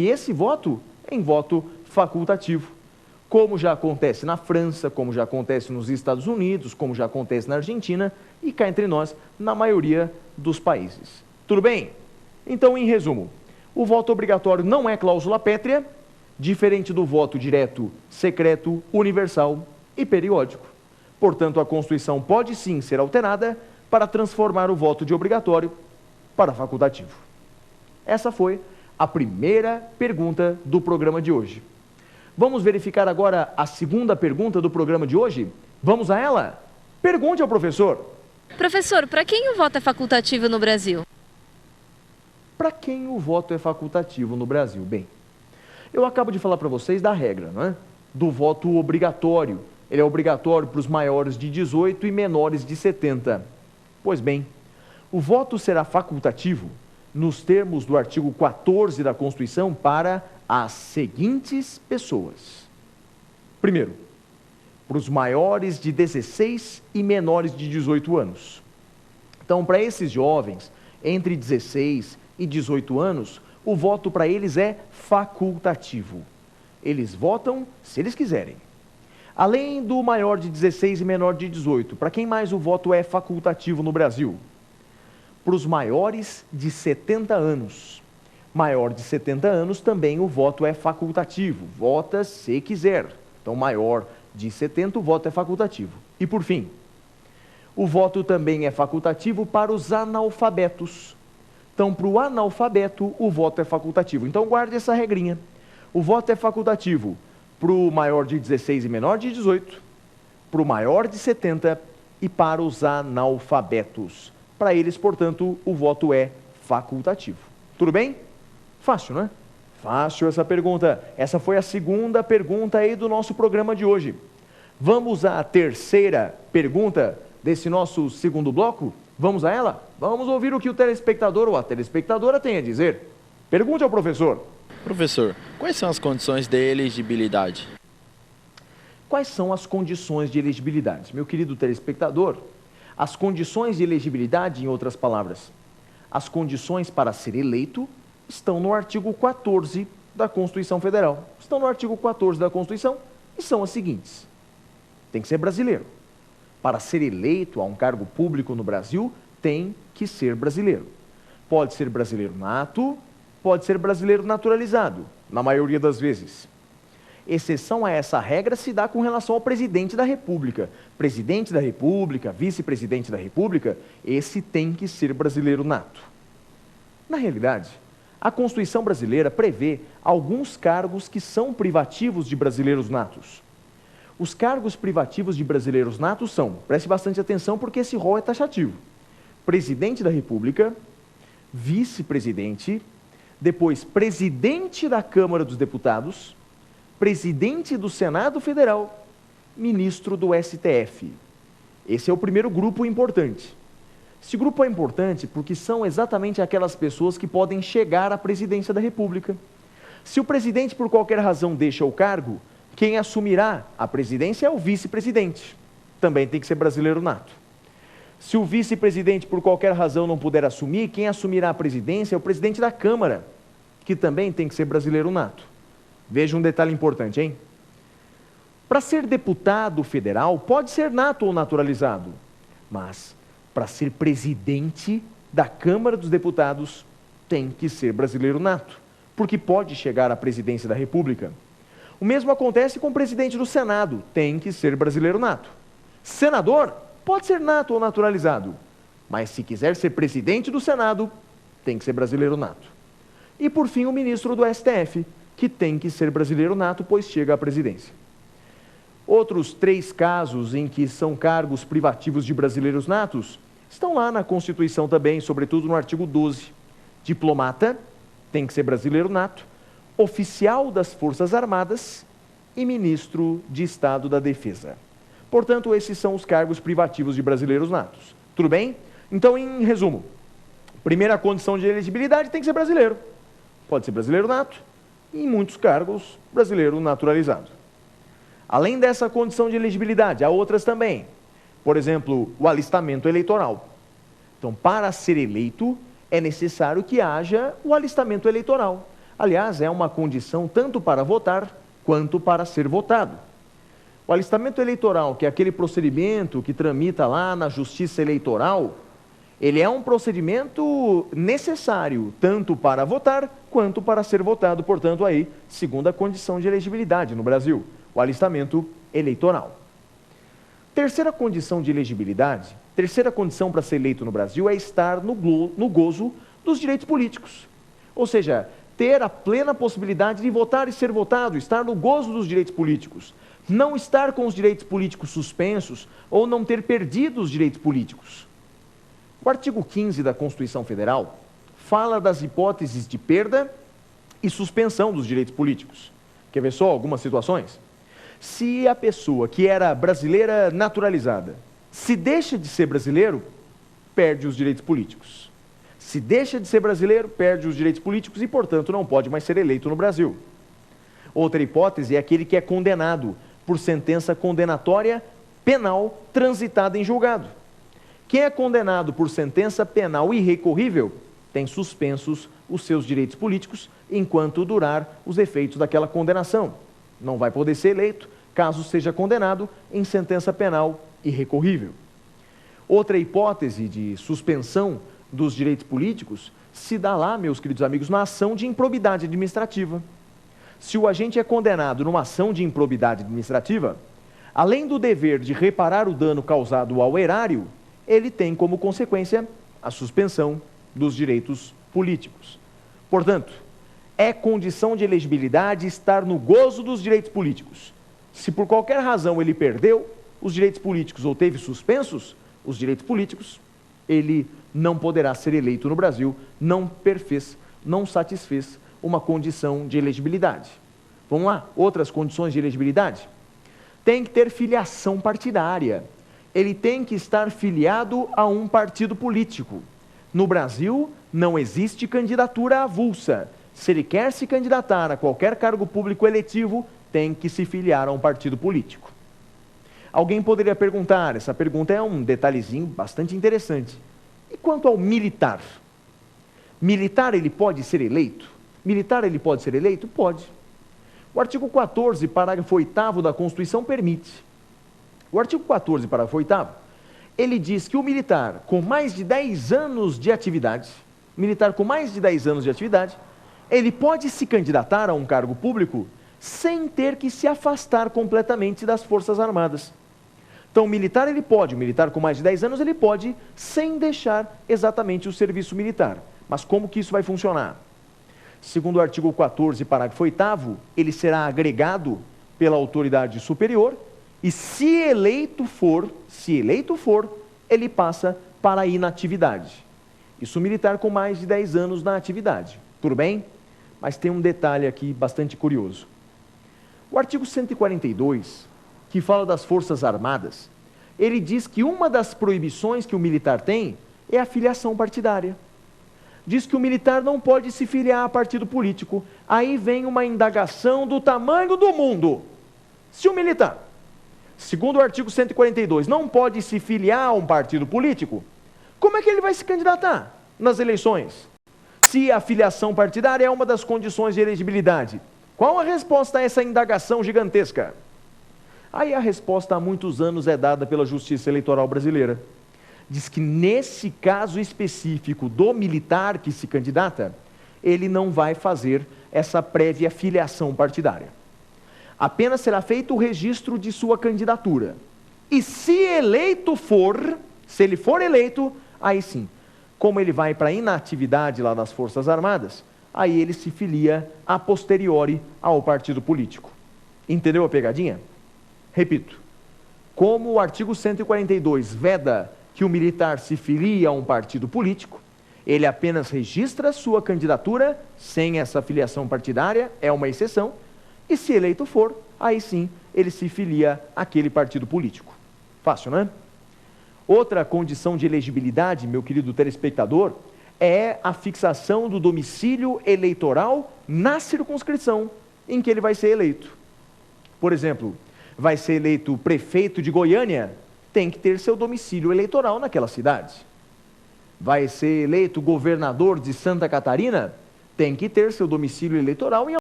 esse voto em voto facultativo, como já acontece na França, como já acontece nos Estados Unidos, como já acontece na Argentina e cá entre nós, na maioria dos países. Tudo bem? Então, em resumo, o voto obrigatório não é cláusula pétrea, diferente do voto direto, secreto, universal e periódico. Portanto, a Constituição pode sim ser alterada para transformar o voto de obrigatório para facultativo. Essa foi a primeira pergunta do programa de hoje. Vamos verificar agora a segunda pergunta do programa de hoje? Vamos a ela? Pergunte ao professor. Professor, para quem o voto é facultativo no Brasil? Para quem o voto é facultativo no Brasil? Bem, eu acabo de falar para vocês da regra, não é? Do voto obrigatório. Ele é obrigatório para os maiores de 18 e menores de 70. Pois bem, o voto será facultativo nos termos do artigo 14 da Constituição para as seguintes pessoas. Primeiro, para os maiores de 16 e menores de 18 anos. Então, para esses jovens, entre 16 e 18 anos, o voto para eles é facultativo. Eles votam se eles quiserem. Além do maior de 16 e menor de 18, para quem mais o voto é facultativo no Brasil? Para os maiores de 70 anos. Maior de 70 anos também o voto é facultativo, vota se quiser. Então, maior de 70, o voto é facultativo. E por fim, o voto também é facultativo para os analfabetos. Então, para o analfabeto, o voto é facultativo. Então, guarde essa regrinha. O voto é facultativo para o maior de 16 e menor de 18, para o maior de 70 e para os analfabetos. Para eles, portanto, o voto é facultativo. Tudo bem? Fácil, não é? Fácil essa pergunta. Essa foi a segunda pergunta aí do nosso programa de hoje. Vamos à terceira pergunta desse nosso segundo bloco? Vamos a ela? Vamos ouvir o que o telespectador ou a telespectadora tem a dizer. Pergunte ao professor. Professor, quais são as condições de elegibilidade? Quais são as condições de elegibilidade? Meu querido telespectador, as condições de elegibilidade, em outras palavras, as condições para ser eleito estão no artigo 14 da Constituição Federal. Estão no artigo 14 da Constituição e são as seguintes. Tem que ser brasileiro. Para ser eleito a um cargo público no Brasil, tem que ser brasileiro. Pode ser brasileiro nato, pode ser brasileiro naturalizado, na maioria das vezes. Exceção a essa regra se dá com relação ao presidente da República. Presidente da República, vice-presidente da República, esse tem que ser brasileiro nato. Na realidade, a Constituição brasileira prevê alguns cargos que são privativos de brasileiros natos. Os cargos privativos de brasileiros natos são, preste bastante atenção porque esse rol é taxativo: presidente da República, vice-presidente, depois presidente da Câmara dos Deputados, presidente do Senado Federal, ministro do STF. Esse é o primeiro grupo importante. Esse grupo é importante porque são exatamente aquelas pessoas que podem chegar à presidência da República. Se o presidente, por qualquer razão, deixa o cargo, quem assumirá a presidência é o vice-presidente. Também tem que ser brasileiro nato. Se o vice-presidente, por qualquer razão, não puder assumir, quem assumirá a presidência é o presidente da Câmara, que também tem que ser brasileiro nato. Veja um detalhe importante, hein? Para ser deputado federal, pode ser nato ou naturalizado, mas para ser presidente da Câmara dos Deputados, tem que ser brasileiro nato, porque pode chegar à presidência da República. O mesmo acontece com o presidente do Senado, tem que ser brasileiro nato. Senador, pode ser nato ou naturalizado, mas se quiser ser presidente do Senado, tem que ser brasileiro nato. E por fim, o ministro do STF, que tem que ser brasileiro nato, pois chega à presidência. Outros 3 casos em que são cargos privativos de brasileiros natos estão lá na Constituição também, sobretudo no artigo 12. Diplomata, tem que ser brasileiro nato, oficial das Forças Armadas e ministro de Estado da Defesa. Portanto, esses são os cargos privativos de brasileiros natos. Tudo bem? Então, em resumo, primeira condição de elegibilidade tem que ser brasileiro. Pode ser brasileiro nato e, em muitos cargos, brasileiro naturalizado. Além dessa condição de elegibilidade, há outras também. Por exemplo, o alistamento eleitoral. Então, para ser eleito, é necessário que haja o alistamento eleitoral. Aliás, é uma condição tanto para votar quanto para ser votado. O alistamento eleitoral, que é aquele procedimento que tramita lá na Justiça Eleitoral, ele é um procedimento necessário tanto para votar quanto para ser votado, portanto, aí, segunda condição de elegibilidade no Brasil, o alistamento eleitoral. Terceira condição de elegibilidade, terceira condição para ser eleito no Brasil é estar no gozo dos direitos políticos. Ou seja, ter a plena possibilidade de votar e ser votado, estar no gozo dos direitos políticos. Não estar com os direitos políticos suspensos ou não ter perdido os direitos políticos. O artigo 15 da Constituição Federal fala das hipóteses de perda e suspensão dos direitos políticos. Quer ver só algumas situações? Se a pessoa que era brasileira naturalizada, se deixa de ser brasileiro, perde os direitos políticos. Se deixa de ser brasileiro, perde os direitos políticos e, portanto, não pode mais ser eleito no Brasil. Outra hipótese é aquele que é condenado por sentença condenatória penal transitada em julgado. Quem é condenado por sentença penal irrecorrível tem suspensos os seus direitos políticos enquanto durar os efeitos daquela condenação. Não vai poder ser eleito caso seja condenado em sentença penal irrecorrível. Outra hipótese de suspensão dos direitos políticos se dá lá, meus queridos amigos, na ação de improbidade administrativa. Se o agente é condenado numa ação de improbidade administrativa, além do dever de reparar o dano causado ao erário, ele tem como consequência a suspensão dos direitos políticos. Portanto, é condição de elegibilidade estar no gozo dos direitos políticos. Se por qualquer razão ele perdeu os direitos políticos ou teve suspensos os direitos políticos, ele não poderá ser eleito no Brasil, não perfez, não satisfez uma condição de elegibilidade. Vamos lá, outras condições de elegibilidade? Tem que ter filiação partidária. Ele tem que estar filiado a um partido político. No Brasil, não existe candidatura avulsa. Se ele quer se candidatar a qualquer cargo público eletivo, tem que se filiar a um partido político. Alguém poderia perguntar, essa pergunta é um detalhezinho bastante interessante. E quanto ao militar? Militar, ele pode ser eleito? Militar, ele pode ser eleito? Pode. O artigo 14, parágrafo 8º da Constituição permite. O artigo 14, parágrafo 8º, ele diz que o militar com mais de 10 anos de atividade, ele pode se candidatar a um cargo público sem ter que se afastar completamente das Forças Armadas. Então, o militar com mais de 10 anos, ele pode, sem deixar exatamente o serviço militar. Mas como que isso vai funcionar? Segundo o artigo 14, parágrafo 8º, ele será agregado pela autoridade superior e, se eleito for, ele passa para a inatividade. Isso militar com mais de 10 anos na atividade. Tudo bem? Mas tem um detalhe aqui bastante curioso. O artigo 142, que fala das Forças Armadas, ele diz que uma das proibições que o militar tem é a filiação partidária. Diz que o militar não pode se filiar a partido político. Aí vem uma indagação do tamanho do mundo. Se o militar, segundo o artigo 142, não pode se filiar a um partido político, como é que ele vai se candidatar nas eleições? Se a filiação partidária é uma das condições de elegibilidade, qual a resposta a essa indagação gigantesca? Aí a resposta há muitos anos é dada pela Justiça Eleitoral brasileira. Diz que nesse caso específico do militar que se candidata, ele não vai fazer essa prévia filiação partidária. Apenas será feito o registro de sua candidatura. E se ele for eleito, aí sim, como ele vai para a inatividade lá das Forças Armadas, aí ele se filia a posteriori ao partido político. Entendeu a pegadinha? Repito, como o artigo 142 veda que o militar se filia a um partido político, ele apenas registra sua candidatura sem essa filiação partidária, é uma exceção, e se eleito for, aí sim ele se filia àquele partido político. Fácil, não é? Outra condição de elegibilidade, meu querido telespectador, é a fixação do domicílio eleitoral na circunscrição em que ele vai ser eleito. Por exemplo, vai ser eleito prefeito de Goiânia, tem que ter seu domicílio eleitoral naquela cidade. Vai ser eleito governador de Santa Catarina, tem que ter seu domicílio eleitoral em